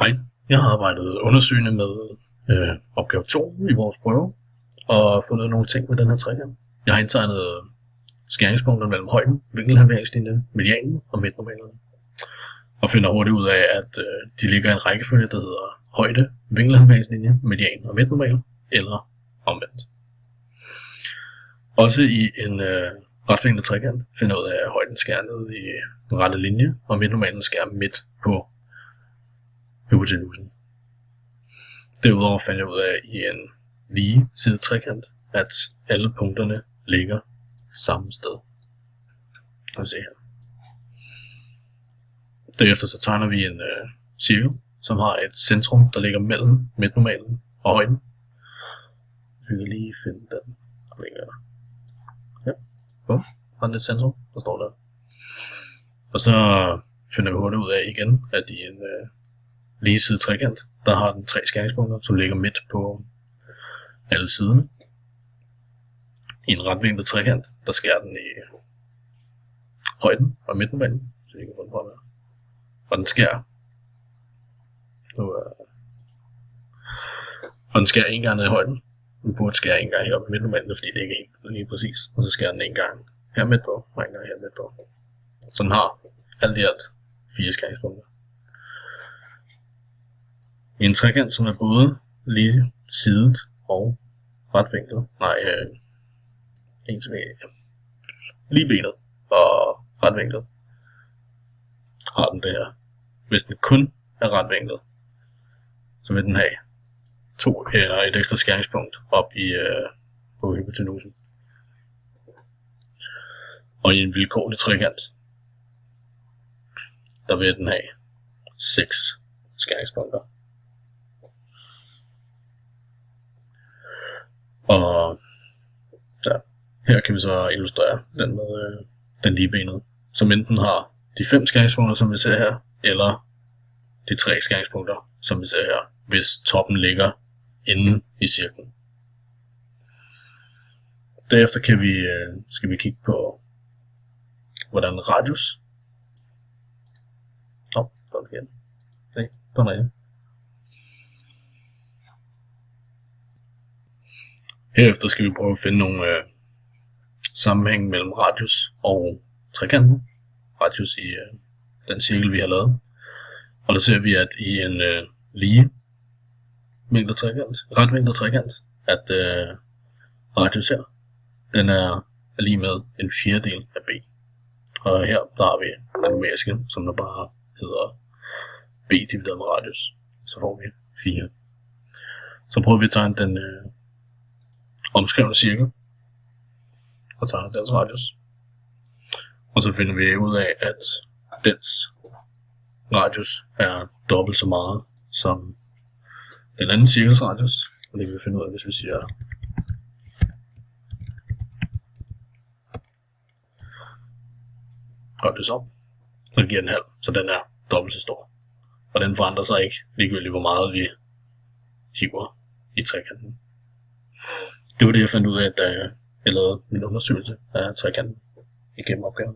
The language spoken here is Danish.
Hej, jeg har arbejdet undersøgende med opgave 2 i vores prøve, og fundet nogle ting med den her trekant. Jeg har indtegnet skæringspunkterne mellem højden, vinkelhalveringslinjen, medianen og midtnormalerne. Og finder hurtigt ud af, at de ligger i en rækkefølge, der hedder højde, vinkelhalveringslinje, median og midtnormal, eller omvendt. Også i en retvinklet trekant finder jeg ud af, at højden skærer ned i den rette linje, og midtnormalen skærer midt på hypotenusen. Derudover fandt jeg ud af i en lige side trekant, at alle punkterne ligger samme sted. Lad os se her. Derefter så tegner vi en cirkel, som har et centrum, der ligger mellem midtnormalen og højden. Vi kan lige finde den. Ja, bum, har den et centrum, der står der. Og så finder vi hurtigt ud af igen, at i en lige side trekant, der har den 3 skæringspunkter, som ligger midt på alle siderne. I en retvinklet trekant, der skærer den i højden og midtnormalen, så vi kan få den frem her. Og den skærer den skærer en gang ned i højden. Den burde skære en gang heroppe i midtnormalen, fordi det ikke er helt lige præcis. Og så skærer den en gang her midt på, og en gang her midt på. Så den har alt i alt 4 skæringspunkter. I en trekant, som er både lige sidet og retvinklet. En som er lige benet og retvinklet. Har den der. Hvis den kun er retvinklet, så vil den have et ekstra skæringspunkt op i på hypotenusen. Og i en vilkårlig trekant, der vil den have 6 skæringspunkter. Og ja, her kan vi så illustrere den med den ligebenede, som enten har de 5 skæringspunkter, som vi ser her, eller de 3 skæringspunkter, som vi ser her, hvis toppen ligger inde i cirklen. Derefter skal vi kigge på, hvordan radius. Der igen. Se, den er inde. Herefter skal vi prøve at finde nogle sammenhæng mellem radius og trekanten. Radius i den cirkel, vi har lavet. Og der ser vi, at i en retvinklet trekant, at radius her, den er lige med en fjerdedel af b. Og her der har vi den numeriske, som der bare hedder b divideret med radius. Så får vi 4. Så prøver vi at tegne den omskrevne cirkel og tegner dens radius. Og så finder vi ud af, at dens radius er dobbelt så meget som den anden cirkels radius. Og det kan vi finde ud af, hvis vi siger radius op, så giver den halv, så den er dobbelt så stor. Og den forandrer sig ikke, ligegyldigt hvor meget vi hiver i trekanten. Det var det, jeg fandt ud af, da jeg lavede min undersøgelse af trekanten igennem opgaven.